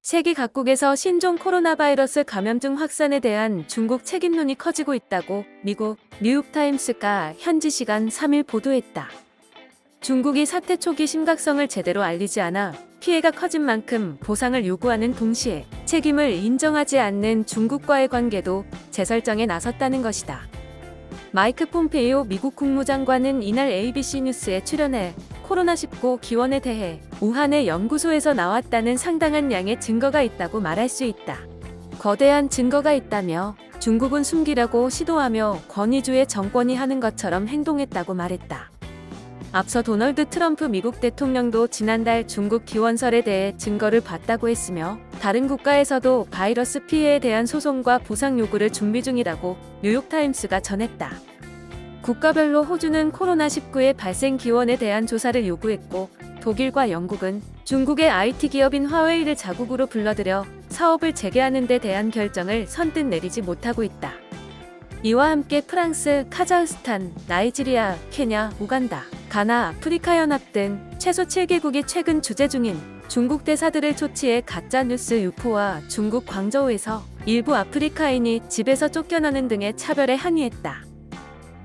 세계 각국에서 신종 코로나 바이러스 감염증 확산에 대한 중국 책임론이 커지고 있다고 미국 뉴욕타임스가 현지 시간 3일 보도했다. 중국이 사태 초기 심각성을 제대로 알리지 않아 피해가 커진 만큼 보상을 요구하는 동시에 책임을 인정하지 않는 중국과의 관계도 재설정에 나섰다는 것이다. 마이크 폼페이오 미국 국무장관은 이날 ABC 뉴스에 출연해 코로나19 기원에 대해 우한의 연구소에서 나왔다는 상당한 양의 증거가 있다고 말할 수 있다. 거대한 증거가 있다며 중국은 숨기려고 시도하며 권위주의 정권이 하는 것처럼 행동했다고 말했다. 앞서 도널드 트럼프 미국 대통령도 지난달 중국 기원설에 대해 증거를 봤다고 했으며 다른 국가에서도 바이러스 피해에 대한 소송과 보상 요구를 준비 중이라고 뉴욕타임스가 전했다. 국가별로 호주는 코로나19의 발생 기원에 대한 조사를 요구했고 독일과 영국은 중국의 IT 기업인 화웨이를 자국으로 불러들여 사업을 재개하는 데 대한 결정을 선뜻 내리지 못하고 있다. 이와 함께 프랑스, 카자흐스탄, 나이지리아, 케냐, 우간다, 가나, 아프리카연합 등 최소 7개국이 최근 주재 중인 중국 대사들을 초치해 가짜뉴스 유포와 중국 광저우에서 일부 아프리카인이 집에서 쫓겨나는 등의 차별에 항의했다.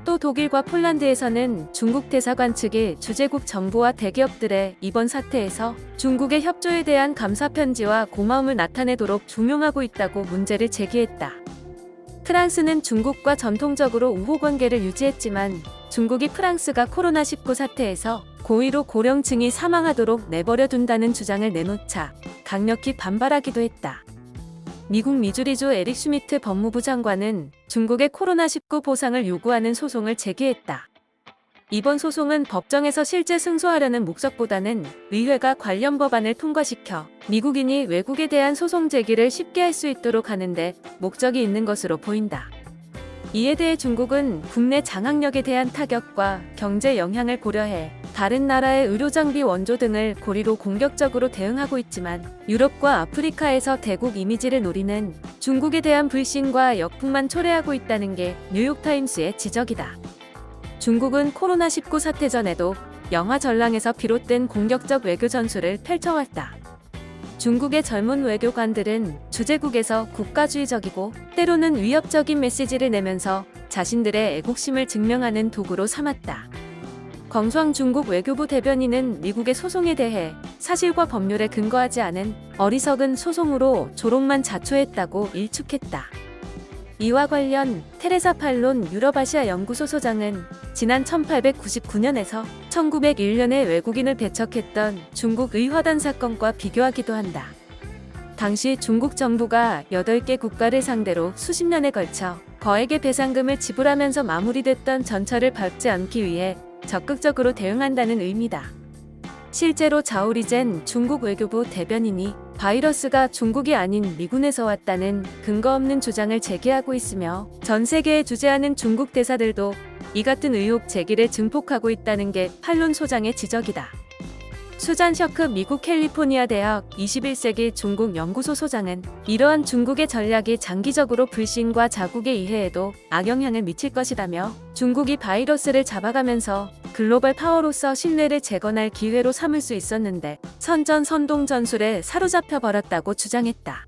또 독일과 폴란드에서는 중국 대사관 측이 주재국 정부와 대기업들의 이번 사태에서 중국의 협조에 대한 감사 편지와 고마움을 나타내도록 종용하고 있다고 문제를 제기했다. 프랑스는 중국과 전통적으로 우호 관계를 유지했지만 중국이 프랑스가 코로나19 사태에서 고의로 고령층이 사망하도록 내버려 둔다는 주장을 내놓자 강력히 반발하기도 했다. 미국 미주리주 에릭 슈미트 법무부 장관은 중국의 코로나19 보상을 요구하는 소송을 제기했다. 이번 소송은 법정에서 실제 승소하려는 목적보다는 의회가 관련 법안을 통과시켜 미국인이 외국에 대한 소송 제기를 쉽게 할 수 있도록 하는데 목적이 있는 것으로 보인다. 이에 대해 중국은 국내 장악력에 대한 타격과 경제 영향을 고려해 다른 나라의 의료장비 원조 등을 고리로 공격적으로 대응하고 있지만 유럽과 아프리카에서 대국 이미지를 노리는 중국에 대한 불신과 역풍만 초래하고 있다는 게 뉴욕타임스의 지적이다. 중국은 코로나19 사태 전에도 영하 전랑에서 비롯된 공격적 외교 전술을 펼쳐왔다. 중국의 젊은 외교관들은 주재국에서 국가주의적이고 때로는 위협적인 메시지를 내면서 자신들의 애국심을 증명하는 도구로 삼았다. 검수왕 중국 외교부 대변인은 미국의 소송에 대해 사실과 법률에 근거하지 않은 어리석은 소송으로 조롱만 자초했다고 일축했다. 이와 관련 테레사 팔론 유럽아시아 연구소 소장은 지난 1899년에서 1901년에 외국인을 배척했던 중국 의화단 사건과 비교하기도 한다. 당시 중국 정부가 8개 국가를 상대로 수십 년에 걸쳐 거액의 배상금을 지불하면서 마무리됐던 전철을 밟지 않기 위해 적극적으로 대응한다는 의미다. 실제로 자오리젠 중국 외교부 대변인이 바이러스가 중국이 아닌 미군에서 왔다는 근거 없는 주장을 제기하고 있으며 전 세계에 주재하는 중국 대사들도 이 같은 의혹 제기를 증폭하고 있다는 게 팔론 소장의 지적이다. 수잔 셔크 미국 캘리포니아 대학 21세기 중국 연구소 소장은 이러한 중국의 전략이 장기적으로 불신과 자국의 이해에도 악영향을 미칠 것이라며 중국이 바이러스를 잡아가면서 글로벌 파워로서 신뢰를 재건할 기회로 삼을 수 있었는데 선전선동 전술에 사로잡혀 버렸다고 주장했다.